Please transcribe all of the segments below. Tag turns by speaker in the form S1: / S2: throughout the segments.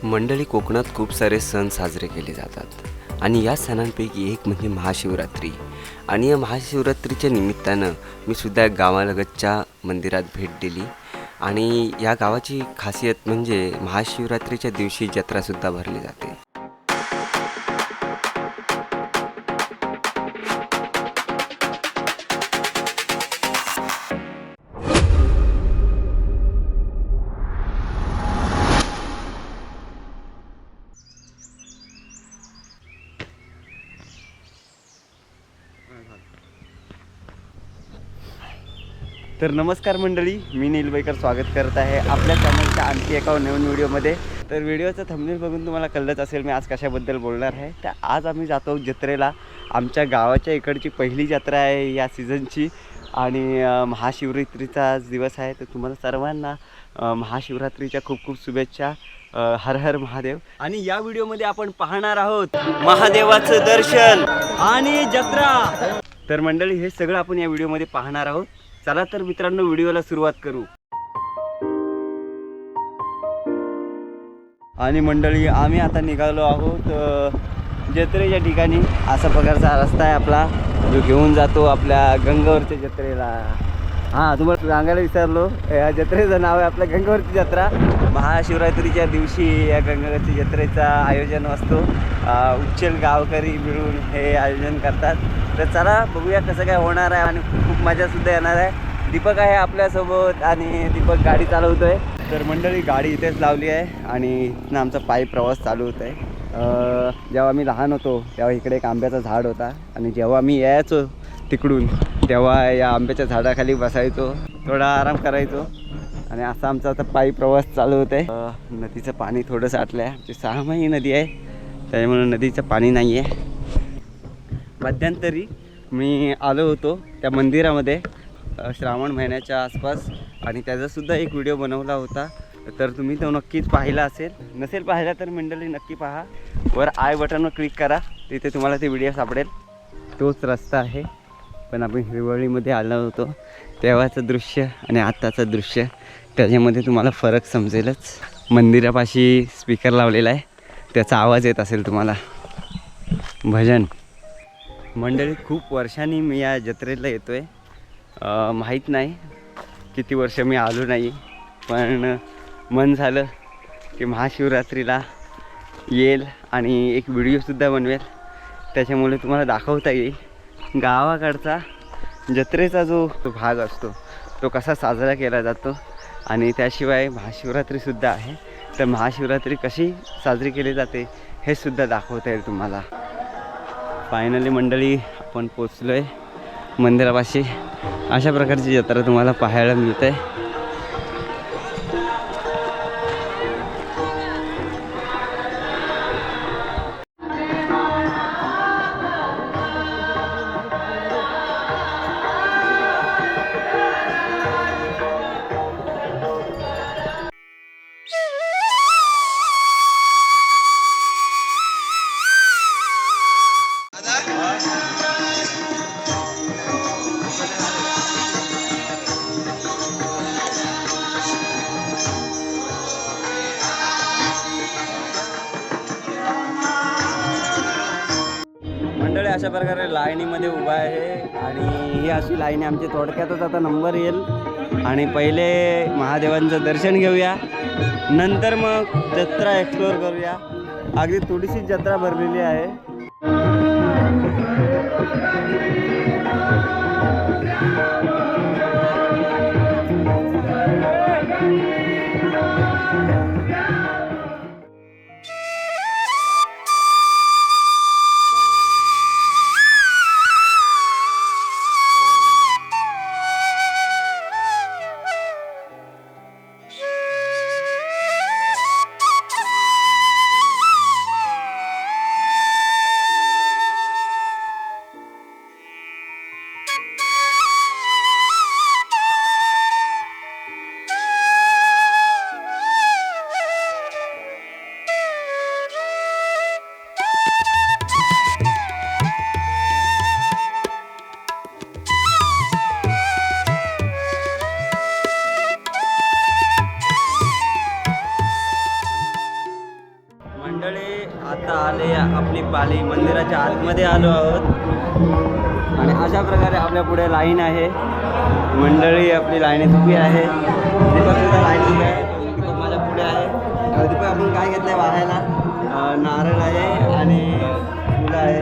S1: मंडळी, कोकणात खूप सारे सण साजरे केले जातात आणि या सणांपैकी एक म्हणजे महाशिवरात्री. आणि या महाशिवरात्रीच्या निमित्तानं मी सुद्धा गावालगतच्या मंदिरात भेट दिली. आणि या गावाची खासियत म्हणजे महाशिवरात्रीच्या दिवशी जत्रासुद्धा भरली जाते. तर नमस्कार मंडळी, मी नीलबाईकर स्वागत करत आहे आपल्या चॅनलच्या आणखी एका नवीन व्हिडिओमध्ये. तर व्हिडिओचं थंबनेल बघून तुम्हाला कळलंच असेल मी आज कशाबद्दल बोलणार आहे. तर आज आम्ही जातो जत्रेला. आमच्या गावाच्या इकडची पहिली जत्रा आहे या सीझनची आणि महाशिवरात्रीचा आज दिवस आहे. तर तुम्हाला सर्वांना महाशिवरात्रीच्या खूप खूप शुभेच्छा. हर हर महादेव. आणि या व्हिडिओमध्ये आपण पाहणार आहोत महादेवाचं दर्शन आणि जत्रा. तर मंडळी, हे सगळं आपण या व्हिडिओमध्ये पाहणार आहोत. चला तर मित्रांनो, व्हिडिओला सुरुवात करू. आणि मंडळी, आम्ही आता निघालो आहोत जत्रेच्या ठिकाणी. असा प्रकारचा रस्ता आहे आपला, जो घेऊन जातो आपल्या गंगावरच्या जत्रेला. हां, तुम्हाला सांगायला विसरलो, या जत्रेचं नाव आहे आपल्या गंगावरची जत्रा. महाशिवरात्रीच्या दिवशी या गंगावरची जत्रेचा आयोजन असतो. उच्चल गावकरी मिळून हे आयोजन करतात. तर चला बघूया कसं काय होणार आहे आणि खूप मजासुद्धा येणार आहे. दीपक आहे आपल्यासोबत आणि दीपक गाडी चालवतो आहे. तर मंडळी, गाडी इथेच लावली आहे आणि इथनं आमचा पायी प्रवास चालू होत आहे. जेव्हा मी लहान होतो तेव्हा इकडे एक आंब्याचा झाड होता आणि जेव्हा मी यायचो तिकडून तेव्हा या आंब्याच्या झाडाखाली बसायचो, थोडा आराम करायचो आणि असा आमचा आता पायी प्रवास चालू होत आहे. नदीचं पाणी थोडं साठलं आहे. आमची 6 महिने नदी आहे, त्यामुळे नदीचं पाणी नाही आहे. मध्यंतरी मी आलो होतो त्या मंदिरामध्ये श्रावण महिन्याच्या आसपास आणि त्याचासुद्धा एक व्हिडिओ बनवला होता. तर तुम्ही तो नक्कीच पाहिला असेल. नसेल पाहिला तर मंडळी नक्की पहा. वर आय बटनवर क्लिक करा, तिथे तुम्हाला ते व्हिडिओ सापडेल. तोच रस्ता आहे, पण आपण हिरवळीमध्ये आलो होतो तेव्हाचं दृश्य आणि आत्ताचं दृश्य, त्याच्यामध्ये तुम्हाला फरक समजेलच. मंदिरापाशी स्पीकर लावलेला आहे, त्याचा आवाज येत असेल तुम्हाला, भजन. मंडळी, खूप वर्षांनी मी या जत्रेला येतो आहे. माहीत नाही किती वर्ष मी आलो नाही, पण मन झालं की महाशिवरात्रीला येईल आणि एक व्हिडिओसुद्धा बनवेल. त्याच्यामुळे तुम्हाला दाखवता येईल गावाकडचा जत्रेचा जो भाग असतो तो कसा साजरा केला जातो. आणि त्याशिवाय महाशिवरात्रीसुद्धा आहे, तर महाशिवरात्री कशी साजरी केली जाते हे सुद्धा दाखवता येईल तुम्हाला. फायनली मंडळी, आपण पोचलो आहे मंदिरापाशी. अशा प्रकारची जत्रा तुम्हाला पाहायला मिळते. मंडळी, अशा प्रकारे लाईनीमध्ये उभा आहे आणि ही अशी लाईन आमची. थोडक्यातच आता नंबर येईल आणि पहिले महादेवांचं दर्शन घेऊया, नंतर मग जत्रा एक्सप्लोअर करूया. अगदी थोडीशी जत्रा भरलेली आहे. आता आले आपली पाली मंदिराच्या आतमध्ये आलो आहोत आणि अशा प्रकारे आपल्या पुढे लाईन आहे. मंडळी आपली लाईनीत उभी आहे. दीपक सुद्धा लाईन उभी आहे. दीपक माझ्या पुढे आहे. दीपक आपण काय घेतलंय वाहायला? नारळ आहे आणि फुलं आहे.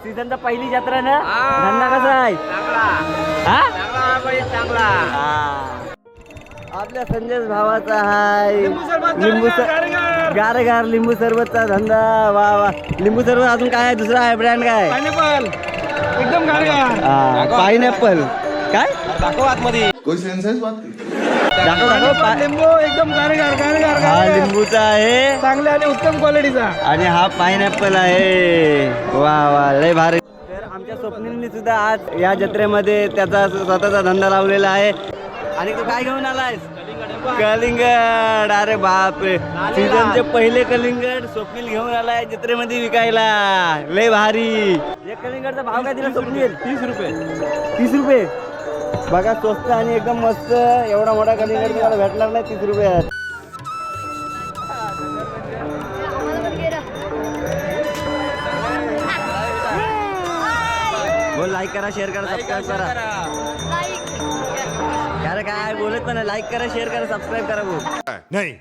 S1: सीझनचा पहिली जत्रा ना, धंदा कसा आहे? चांगला. आपल्या संजय भावाचा हाय लिंबू गार लिंबू सरबतचा धंदा. वा वा. लिंबू सरबत अजून काय आहे? दुसरा आहे ब्रँड काय?
S2: एकदम गार
S1: पाइनएप्पल. काय
S2: दाखव आतमध्ये
S3: कोई सेंस है इस बात की?
S1: दाखव.
S2: लिंबू एकदम गार
S1: हा लिंबूचा आहे
S2: चांगल्या आणि उत्तम क्वालिटीचा.
S1: आणि हा पाइनएप्पल आहे. वा वा लय भारी. तर आमच्या स्वप्नीलनी सुद्धा आज या जत्रेमध्ये त्याचा स्वतःचा धंदा लावलेला आहे. आणि तू काय घेऊन आलायस? कलिंगड. अरे बापरे, सीझनचे पहिले कलिंगड स्वप्नील घेऊन आलाय जत्रेमध्ये विकायला. लय भारी. एक कलिंगडचा भाव काय दिला स्वप्नील? 30 रुपये. 30 रुपये बघा, स्वस्त आणि एकदम मस्त. एवढा मोठा कलिंगड तुम्हाला भेटणार नाही 30 रुपयात. बोल, लाईक करा, शेअर करा, सबस्क्राईब करा. अरे काय बोलत पण, लाईक करा, शेअर करा, सबस्क्राईब करा. बोल
S3: नहीं.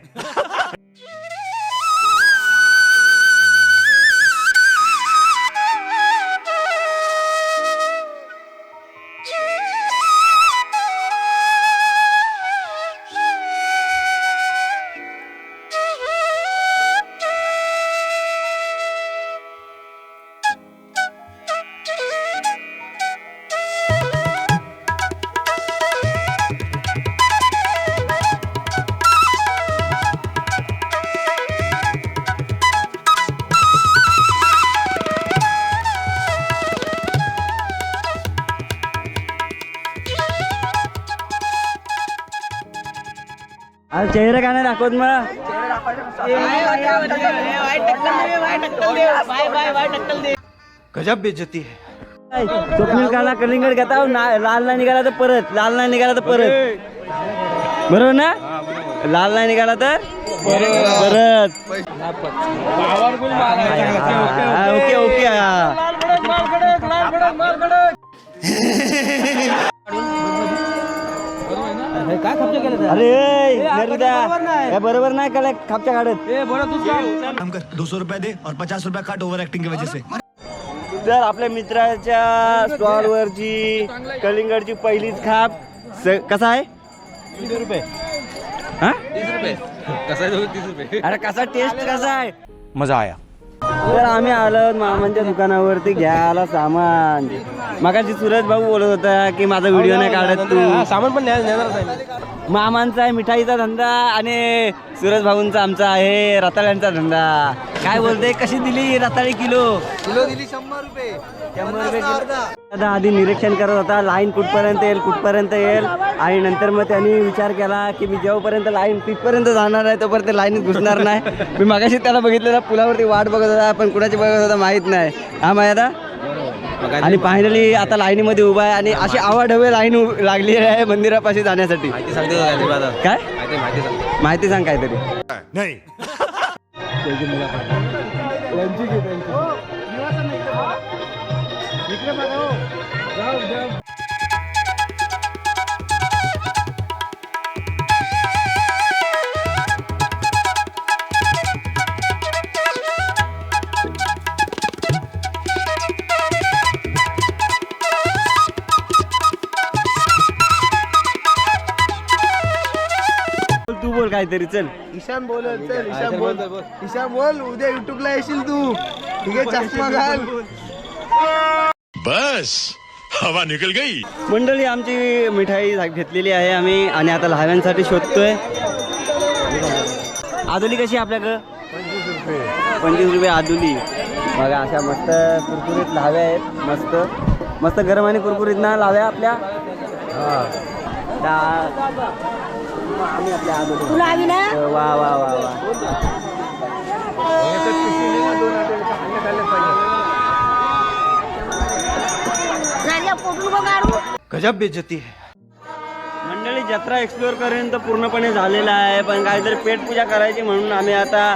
S1: आज चेहरा का नाही दाखवत मग?
S2: गजब बेइज्जती है.
S1: स्वप्नील काना कलिंगड घेता. लाल नाही निघाला तर परत, बरोबर ना? लाल नाही निघाला तर परत. ओके.
S2: काय खपचे केलं?
S1: अरे बरोबर नाही का खापच्या काढत.
S3: हम कर 200 रुपए दे और 50 रुपए काट ओवर एक्टिंग की वजह से.
S1: तर आपल्या मित्राच्या स्टॉलवरची कलिंगडची पहिलीच खाप कसा आहे?
S2: 30 रुपये.
S1: हा?
S2: 30 रुपये. कसा आहे? 30 रुपये.
S1: अरे कसा टेस्ट कसा आहे?
S2: मजा आया.
S1: तर आम्ही आलो मामांच्या दुकानावरती घ्यायला सामान. मगाशी सुरज भाऊ बोलत होता की माझा व्हिडिओ नाही काढत तू.
S2: सामान पण नेणारच आहे.
S1: मामांचा आहे मिठाईचा धंदा आणि सुरज भाऊंचा आमचा आहे रताळ्यांचा धंदा. काय बोलते? कशी दिली रताळी किलो?
S2: दिली 100 रुपये.
S1: 100 रुपये दादा आधी निरीक्षण करत होता लाईन कुठपर्यंत येईल आणि नंतर मग त्यांनी विचार केला की मी जेव्हापर्यंत लाईन तिथपर्यंत जाणार आहे तोपर्यंत लाईनीत घुसणार नाही. मी मगाशी त्याला बघितलेला पुलावरती वाट बघत होता, पण कुणाची बघत होता माहीत नाही. हा माहिती. आणि फायनली आता लाईनीमध्ये उभा आहे आणि अशी आवाढव्य लाईन लागली आहे मंदिरापाशी जाण्यासाठी. काय माहिती सांग काहीतरी.
S3: नहीं.
S1: तू बोल काहीतरी चल.
S4: ईशान बोल चल. ईशान बोल उद्या युट्यूबला येशील तू. ठीक आहे चष्मा घाल.
S3: बस हवा निकल गई.
S1: मंडळी आमची मिठाई घेतलेली आहे आम्ही आणि आता लहाव्यांसाठी शोधतोय. आदुली कशी आपल्याकडं? 25 रुपये आदुली. बघा अशा मस्त कुरकुरीत लाव्या आहेत. मस्त मस्त गरम आणि कुरकुरीत ना लाव्या आपल्या. आम्ही आपल्या आदुली. वा वा वा वा.
S2: गजब बेइज्जती है.
S1: मंडळी जत्रा एक्सप्लोअर करून तर पूर्णपणे झालेला आहे, पण काहीतरी पेटपूजा करायची म्हणून आम्ही आता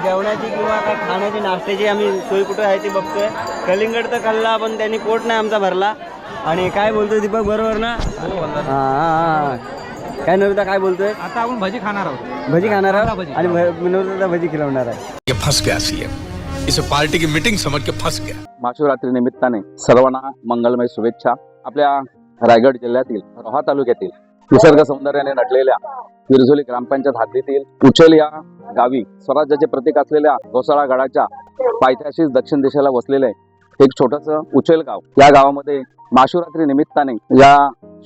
S1: जेवणाची किंवा काय खाण्याची नाश्त्याची आम्ही सोय कुठं आहे ती बघतोय. कलिंगड तर खाल्ला पण त्यांनी पोट नाही आमचा भरला. आणि काय बोलतोय दीपक बरोबर ना? हां काय नव्हता काय बोलतोय?
S2: आता आपण भजी खाणार आहोत.
S1: भजी खाणार आहोत आणि नव्हता भजी खिलवणार आहे.
S3: ये फंस गया सीएम. इसे पार्टी की मीटिंग समझ के फंस गया.
S5: महाशिवरात्री निमित्ताने सर्वांना मंगलमय शुभेच्छा. आपल्या रायगड जिल्ह्यातील रोहा तालुक्यातील निसर्ग सौंदर्याने नटलेल्या विरझोली ग्रामपंचायत हद्दीतील उचल या गावी स्वराज्याचे प्रतीक असलेल्या घोसाळा गडाच्या पायथ्याशीच दक्षिण दिशेला वसलेले एक छोटंसं उचल गाव. या गावामध्ये महाशिवरात्री निमित्ताने या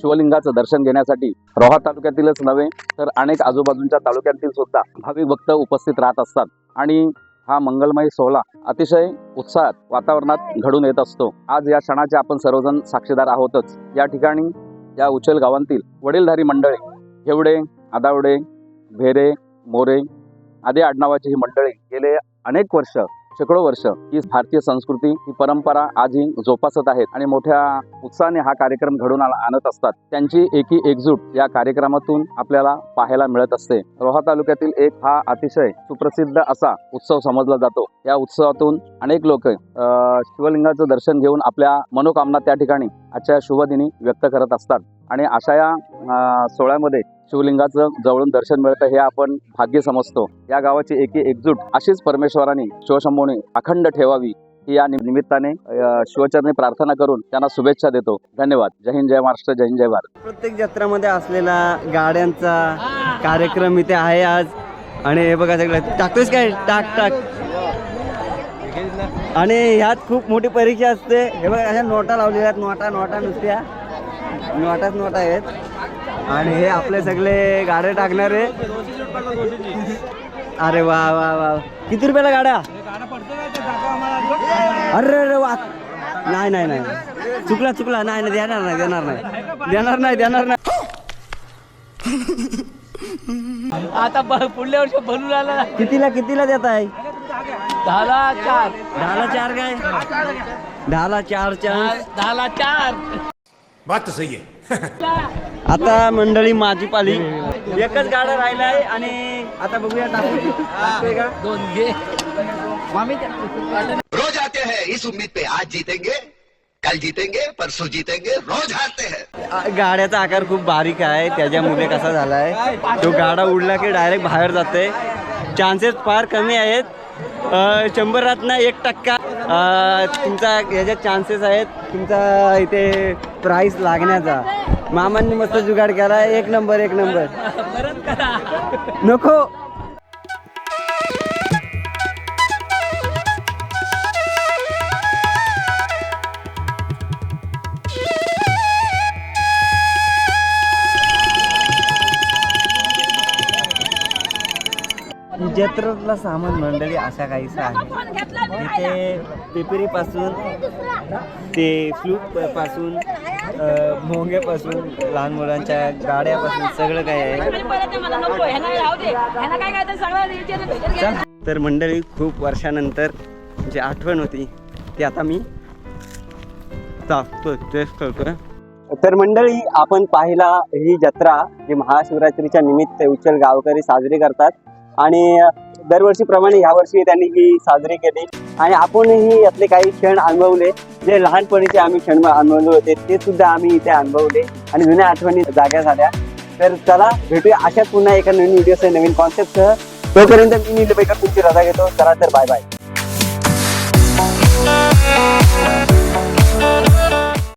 S5: शिवलिंगाचं दर्शन घेण्यासाठी रोहा तालुक्यातीलच नव्हे तर अनेक आजूबाजूच्या तालुक्यातील सुद्धा भाविक भक्त उपस्थित राहत असतात आणि हा मंगलमय सोहळा अतिशय उत्साहात वातावरणात घडून येत असतो. आज या क्षणाचे आपण सर्वजण साक्षीदार आहोतच. या ठिकाणी या उचल गावांतील वडीलधारी मंडळी हेवडे, आदावडे, भेरे, मोरे आदी आडनावाची ही मंडळी गेले अनेक वर्ष, शेकडो वर्ष ही भारतीय संस्कृती, ही परंपरा आजही जोपासत आहेत आणि मोठ्या उत्साहाने हा कार्यक्रम घडून आणत असतात. त्यांची एकी एकजूट या कार्यक्रमातून आपल्याला पाहायला मिळत असते. रोहा तालुक्यातील एक हा अतिशय सुप्रसिद्ध असा उत्सव समजला जातो. या उत्सवातून अनेक लोक शिवलिंगाचं दर्शन घेऊन आपल्या मनोकामना त्या ठिकाणी आजच्या शुभदिनी व्यक्त करत असतात आणि अशा या सोहळ्यामध्ये शिवलिंगाचं जवळून दर्शन मिळतं हे आपण भाग्य समजतो. या गावाची एकी एकजूट अशीच परमेश्वराने शिवशंभूने अखंड ठेवावी ही या निमित्ताने शिवचरणी प्रार्थना करून त्यांना शुभेच्छा देतो. धन्यवाद. जय हिंद, जय महाराष्ट्र, जय हिंद, जय भारत.
S1: प्रत्येक जत्रामध्ये असलेला गाड्यांचा कार्यक्रम इथे आहे आज. आणि हे बघा सगळं टाकतोयस काय? टाक टाक. आणि ह्यात खूप मोठी परीक्षा असते. हे बघा अशा नोटा लावलेल्या आहेत. नोटा नुसत्या नोटा आहेत. आणि हे आपले सगळे गाड्या टाकणारे. अरे वा वा वा. किती रुपयाला गाड्या? अरे वा. नाही चुकला. नाही देणार नाही.
S6: आता पुढल्या वर्षी बनून आला.
S1: कितीला देत आहे?
S6: 10ला 4.
S1: 10ला 4 काय? 10ला 4 चान्स.
S6: 10ला 4.
S3: बात तो सही है.
S1: आता मंडळी माझी पाली. एकच गाडा राहिलाय आणि आता बघूया टाकतोय का?
S6: 2 घे.
S7: रोज आते हैं इस उम्मीद पे आज जीतेंगे, कल जीतेंगे, परसों जीतेंगे, रोज हारते हैं.
S1: गाड्याचा आकार खूप बारीक आहे, त्याच्यामुळे कसा झालाय तो गाडा उडला की डायरेक्ट बाहेर जाते. चान्सेस फार कमी आहेत. 100 1% तुमचा ह्याच्यात चान्सेस आहेत तुमचा इथे प्राईस लागण्याचा. मामांनी मस्त जुगाड केला. एक नंबर नको. जत्रेतला सामान मंडळी अशा काहीसा आहे. इथे पेपरीपासून ते फ्लूट पासून भोंग्यापासून लहान मुलांच्या गाड्यापासून सगळं काही आहे. तर मंडळी खूप वर्षानंतर जी आठवण होती ती आता मी टेस्ट करतोय. तर मंडळी आपण पाहिला ही जत्रा जी महाशिवरात्रीच्या निमित्त उचल गावकरी साजरी करतात आणि दरवर्षीप्रमाणे यावर्षी त्यांनी ही साजरी केली आणि आपणही यातले काही क्षण अनुभवले. जे लहानपणीचे आम्ही क्षण अनुभवले होते ते सुद्धा आम्ही इथे अनुभवले आणि जुन्या आठवणी जाग्या झाल्या. तर चला भेटूया अशाच पुन्हा एका नवीन व्हिडिओसह नवीन कॉन्सेप्टसह. तोपर्यंत मी नीलपेकर तुमची रजा घेतो. चला तर बाय बाय.